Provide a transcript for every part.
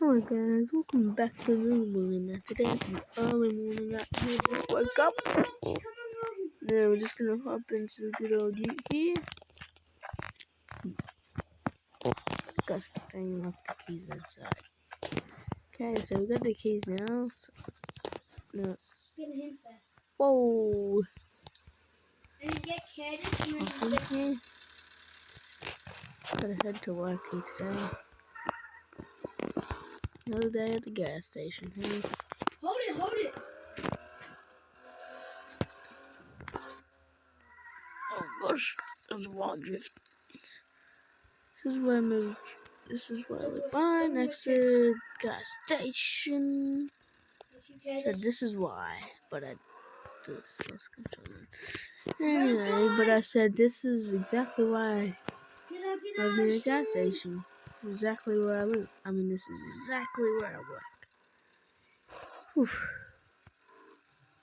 Hello guys, welcome back to the morning. Today it's an early morning out here. Just woke up. Now we're just gonna hop into the good old ute here. Gosh dang, left the keys inside. Okay, so we got the keys now. So, now Get him first. whoa! And get Curtis and Hop in here. Gotta head to work here today. Another day at the gas station. Hey. Hold it. Oh gosh, there's a wild drift. This is where I moved. This is where I live. Right next to the gas station. So this is why, but I lost control. Anyway, but I said this is exactly why I live near a gas station. This is exactly where I live. I mean, this is exactly where I work. Oof.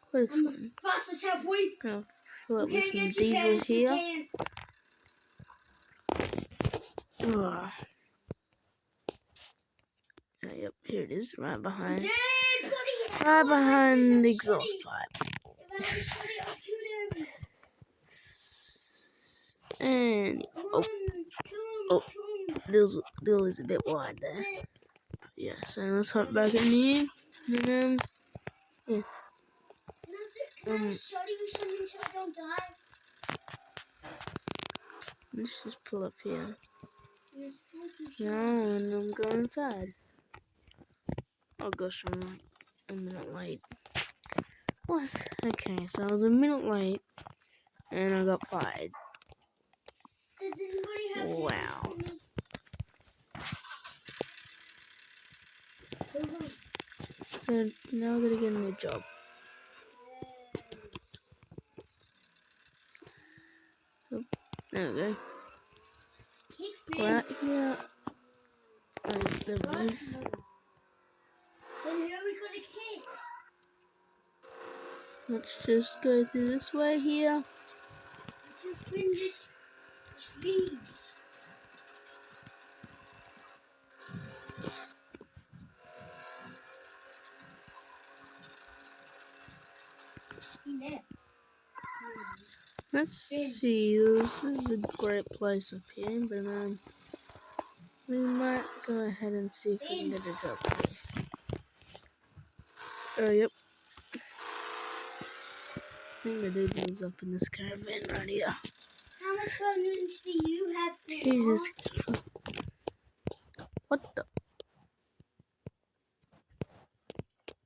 What is fun. Fastest help, we. Gonna fill up with some diesel here. Ugh. Oh, yep, here it is, right behind the exhaust pipe. And deal is a bit wide there. Yeah, so let's hop back in here. And yeah. Let's just pull up here. No, and I'm going inside. Oh gosh, I'm like a minute late. What? Okay, so I was a minute late, and I got fired. Does anybody have wow. So now I gotta get a new job. Oh, there we go. Right here. There we go. Then who are we gonna kick? Let's just go through this way here. Let's just finish these. Let's see. This is a great place up here, but we might go ahead and see if we can get a job here. Oh, yep. I think the dude lives up in this caravan right here. How much finance do you have for Jesus. What the?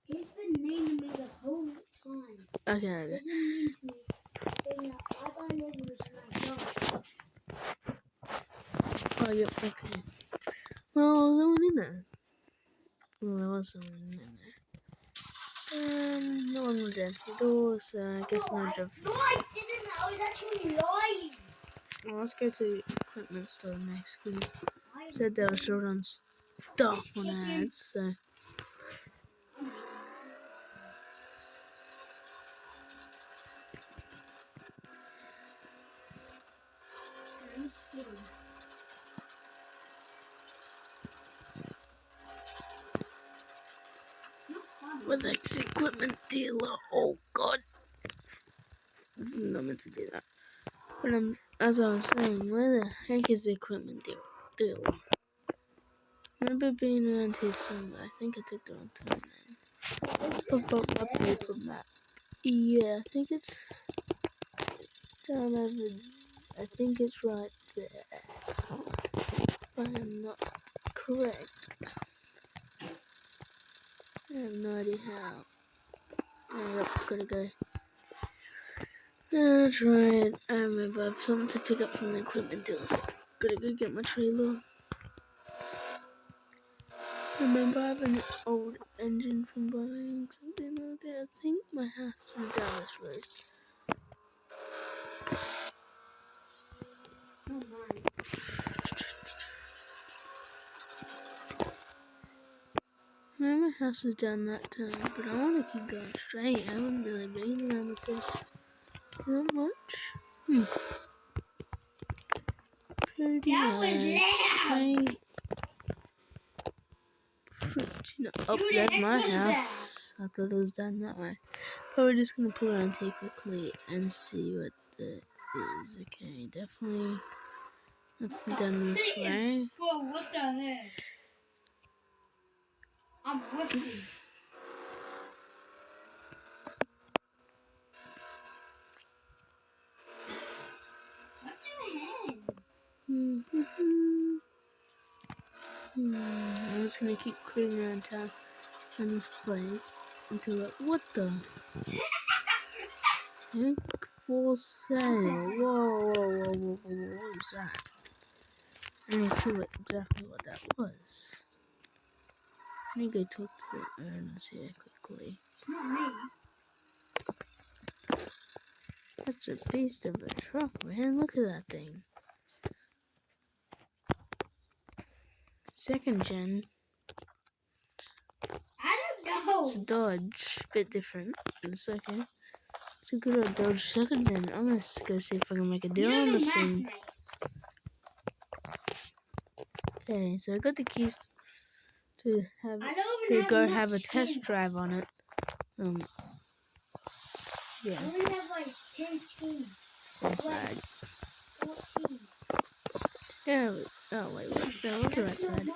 He's been mean to me the whole time. Okay. Doesn't mean to me saying that I buy noodles and I don't. Oh, yep, okay. Well, no one in there. Well, there was someone in there. No one would answer the door, so I guess no job. No, I didn't. I was actually lying. Well, let's go to the equipment store next, because it said they were short on stuff on ads, so. With ex-equipment dealer, oh god. I did not meant to do that. But as I was saying, where the heck is the equipment dealer? I remember being around here somewhere. I think I took the wrong time then. Pop up my paper map. Yeah, I think it's down over. I think it's right there. If I am not correct. I have no idea how. Oh, yep, gotta go. That's right. I remember I have something to pick up from the equipment dealer. So gotta go get my trailer. Remember I have an old engine from buying something out there. I think my house is down this road. Oh my. I know my house is down that turn, but I want to keep going straight. I haven't really been around the city that much. Pretty That was nice. loud. Straight. Oh, that's my house. I thought it was done that way. But we're just gonna pull around here quickly and see what it is. Okay, definitely nothing done this way. Whoa, what the heck? I'm with you. What the heck? I'm just gonna keep cruising around town in this place until what the heck for sale? Whoa, what was that? I need to see exactly what that was. I need to go talk to the owners here quickly. It's not me. That's a beast of a truck, man. Look at that thing. Second gen. I don't know. It's a Dodge. Bit different. It's okay. It's a good old Dodge second gen. I'm gonna go see if I can make a deal on this thing. Okay, so I got the keys to go have a test drive on it. Yeah. I only have like 10 skins. Inside. 14. Yeah. Oh wait, what? No, what's the right side?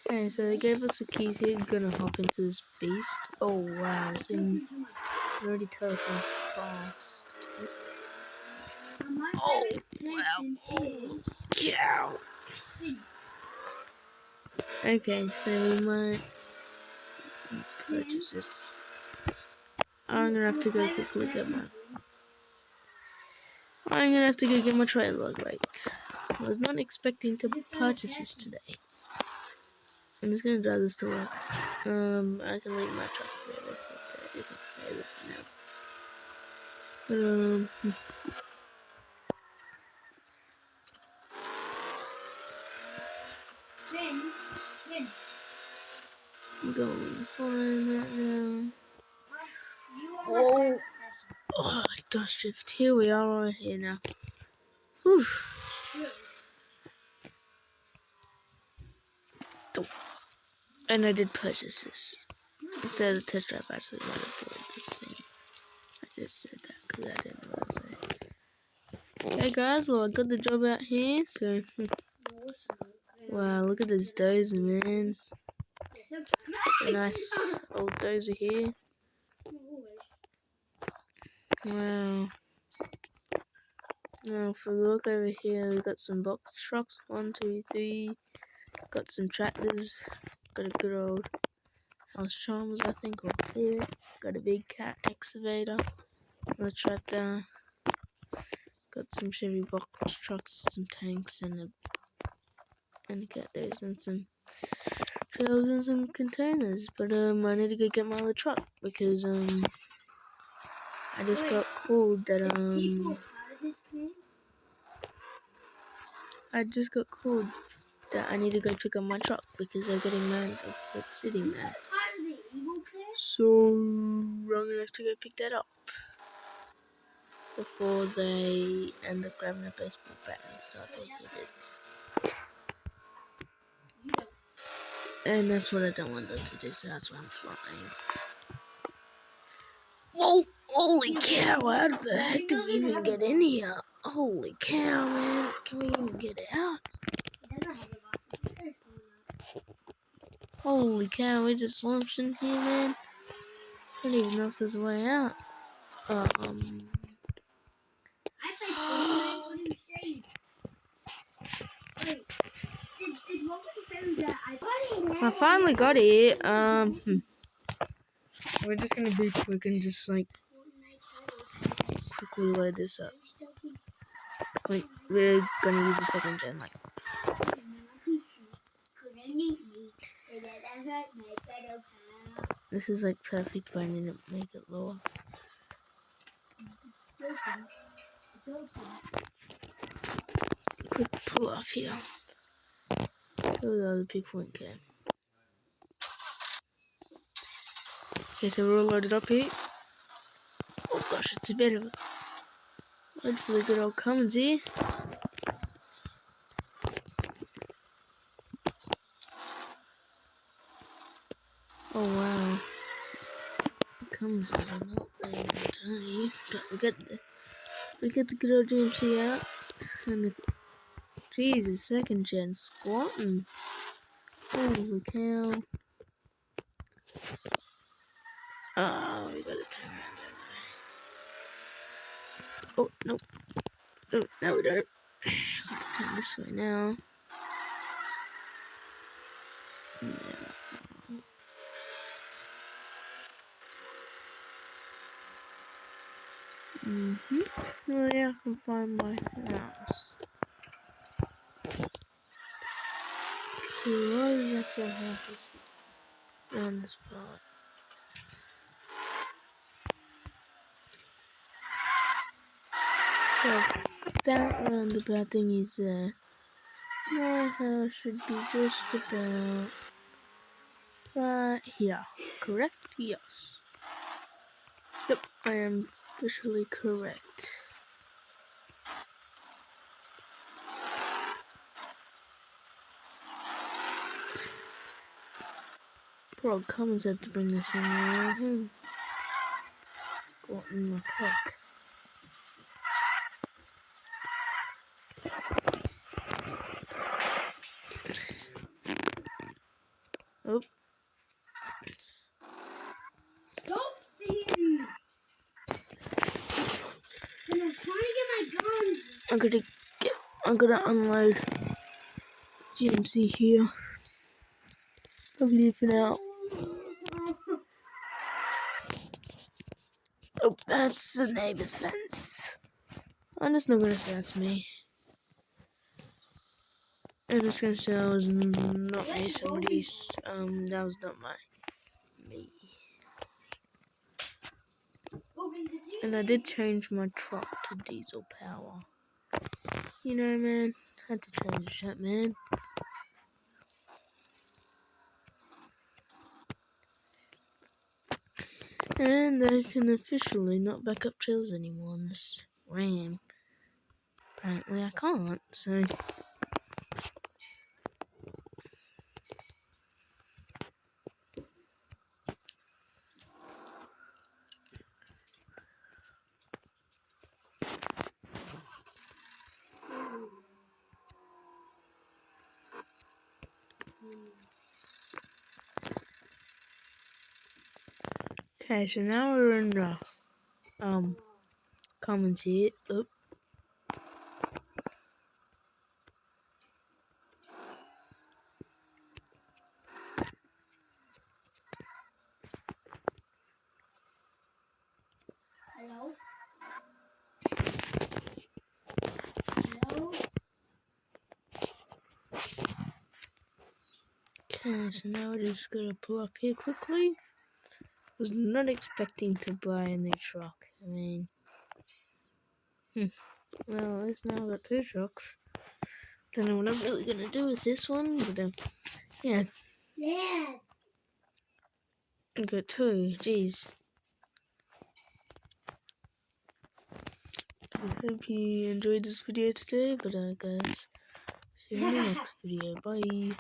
Okay, so they gave us the keys here. We're gonna hop into this beast. Oh wow, this thing already tells us fast. My Oh favorite wow! is Cow. Okay, so we might purchase this. I'm gonna have to go quickly get my. I'm gonna have to go get my trailer. Right. I was not expecting to purchase this today. I'm just gonna drive this to work. I can leave my truck there. That's okay. It can stay there for now. Finn. I'm going flying right now. You are my Oh, favorite person. oh, dust shift. Here we are right here now. Whew. It's true. And I did purchase this. Instead of the test drive, I actually might have bought this thing. I just said that because I didn't know what to say. Hey guys, well I got the job out here, so wow, look at this dozer, man. A nice old dozer here. Wow. Now if we look over here, we got some box trucks, 1, 2, 3. Got some tractors. Got a good old house charms, I think, over here. Got a big cat excavator. Another tractor. Got some Chevy box trucks, some tanks, and a cat days, and some trailers and some containers. But I need to go get my other truck because I just got called that I need to go pick up my truck because they're getting mad of it sitting there. So I'm gonna have to go pick that up before they end up grabbing a baseball bat and start to hit it. And that's what I don't want them to do, so that's why I'm flying. Whoa! Holy cow! How the heck did we even get in here? Holy cow, man! Can we even get out? Holy cow! We just launched in here, man. I don't even know if there's a way out. I played Fortnite. What do you say? Wait, did Logan say that I finally got it. We're just gonna be quick and just like quickly load this up. Wait, we're gonna use the second gen, like. This is like perfect, but I need to make it lower. Quick pull off here. So the other people won't care. Okay, so we're all loaded up here. Oh gosh, it's a bit of a load for the good old commons here. Oh wow. It comes with a note there, I tell you. But we get the good old GMC out. And the Jesus, second gen squatting. Holy cow. Oh, we gotta turn around, don't we? Oh, nope. Oh, no, we don't. Gotta turn this way now. Yeah. Oh, yeah, I can find my house. So, what is that some houses on this part? So, that roundabout thing is there. My house should be just about right here. Correct? Yes. Yep, I am officially correct. Bro, Cummins had to bring this in right home. Squatting my cock. Oh, Stop him! And I was trying to get my guns. I'm gonna unload GMC here. I'm leaving out. Oh, that's the neighbor's fence. I'm just not gonna say that's me. I'm just gonna say that was not me. Somebody's that was not me. And I did change my truck to diesel power. You know, man, had to change that, man. And I can officially not back up trails anymore on this Ram. Apparently I can't, so... Okay, so now we're in the, commons here. Oh. Hello? Hello? Okay, so now we're just gonna pull up here quickly. Was not expecting to buy a new truck. I mean, well, at least now I've got two trucks. Don't know what I'm really gonna do with this one, but yeah. Yeah. I got two. Jeez. I hope you enjoyed this video today, but guys, see you in the next video. Bye.